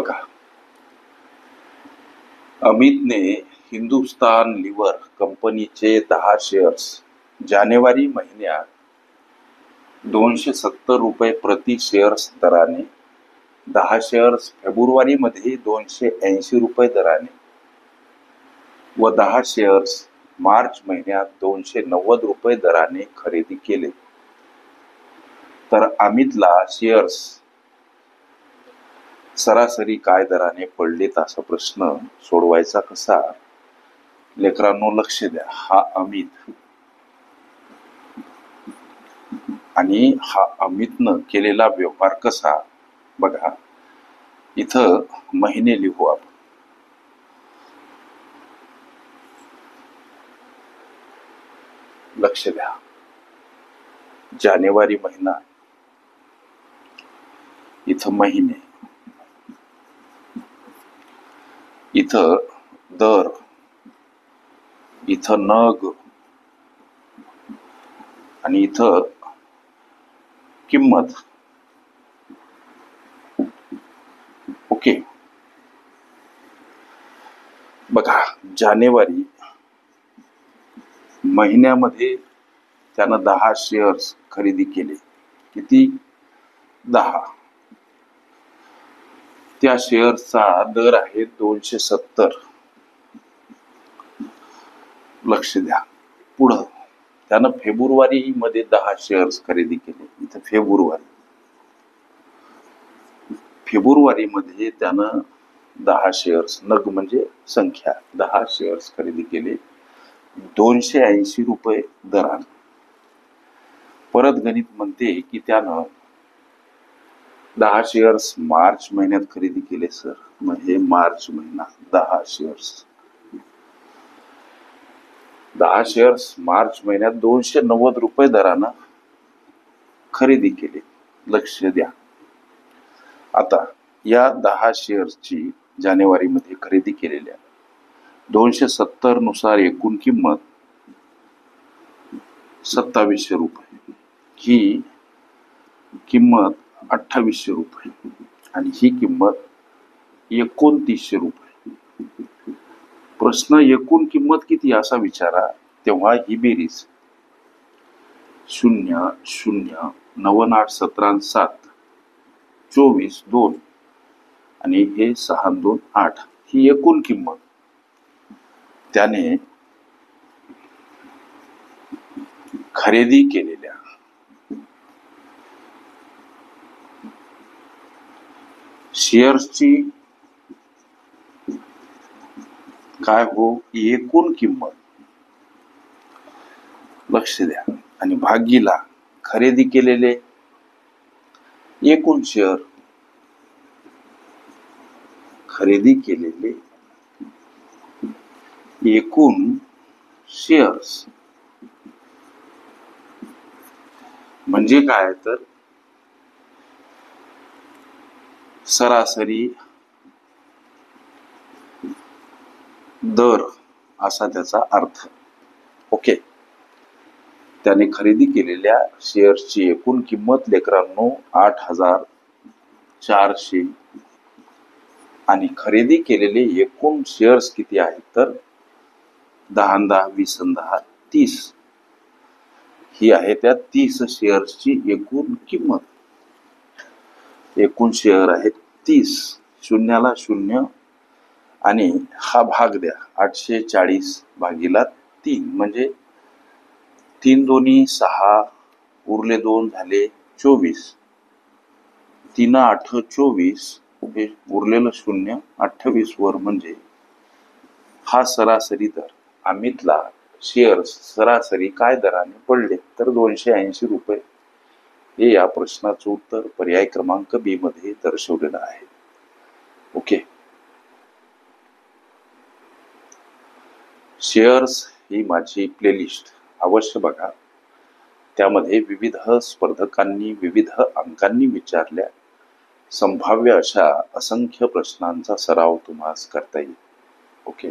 बघा, अमितने हिंदुस्तान लिव्हर कंपनीचे 10 शेअर्स जानेवारी महिन्यात 270 रुपये प्रति शेअर्स दराने, 10 शेअर्स फेब्रुवारी मध्ये 280 रुपये दराने व 10 शेअर्स मार्च महिन्यात 290 रुपये दराने खरेदी केले. तर अमितला शेअर्स सरासरी काय दराने पडलेत असा प्रश्न सोडवायचा कसा? लेकरांनो लक्ष द्या. हा अमित आणि हा अमितनं केलेला व्यवहार कसा बघा. इथं महिने लिहू आपण. लक्ष द्या. जानेवारी महिना, इथं महिने, इथं दर, इथं नग आणि इथं किंमत. ओके. बघा, जानेवारी महिन्यामध्ये त्यानं 10 शेअर्स खरेदी केले. किती? 10. त्या शेअर्सचा दर आहे 270. लक्ष द्या. पुढं त्यानं फेब्रुवारी मध्ये 10 शेअर्स खरेदी केले. इथं फेब्रुवारी मध्ये त्यानं 10 शेअर्स, नग म्हणजे संख्या, 10 शेअर्स खरेदी केले 280 रुपये दराने. परत गणित म्हणते की त्यानं 10 शेअर्स मार्च महिन्यात खरेदी केले. सर, मग हे मार्च महिना 10 शेअर्स मार्च महिन्यात 290 रुपये दरानं खरेदी केले. लक्ष द्या. आता या 10 शेअर्सची जानेवारी मध्ये खरेदी केलेल्या 270 नुसार एकूण किंमत 2700 रुपये. ही किंमत 2800 रुपये आणि ही किंमत 2900 रुपये. प्रश्न एकूण किंमत किती असा विचारा, तेव्हा ही बेरीज 0 0 9 8 17 7 24 2 आणि हे 6 2 8 ही एकूण किंमत. त्याने खरेदी केलेल्या शेअर्सची काय हो? एकूण किंमत. लक्ष द्या. आणि भागीला खरेदी केलेले एकूण शेअर, खरेदी केलेले एकूण शेअर्स म्हणजे काय? तर सरासरी दर असा त्याचा अर्थ. ओके. त्याने खरेदी केलेल्या शेअर्सची एकूण किंमत लेकरांनो 8400 आणि खरेदी केलेले एकूण शेअर्स किती आहेत? तर 10 10 20 10 30. ही आहे त्या 30 शेअर्सची एकूण किंमत. एकूण शेअर आहेत 30. शून्याला 0 आणि हा भाग द्या. 840 भागीला 3 म्हणजे 3 दोन्ही 6, उरले 2 झाले 24. 3 8 24, हे उरलेलं 0 28 वर म्हणजे हा सरासरी दर. अमितला शेअर्स सरासरी काय दराने पडले? तर 280 रुपये. हे या प्रश्नाचं उत्तर पर्याय क्रमांक बी मध्ये दर्शवलेलं आहे. ओके. शेअर्स ही माझी प्लेलिस्ट अवश्य बघा. त्यामध्ये विविध स्पर्धकांनी विविध अंकांनी विचारल्या संभाव्य अशा असंख्य प्रश्नांचा सराव तुम्हाला करता येईल. ओके.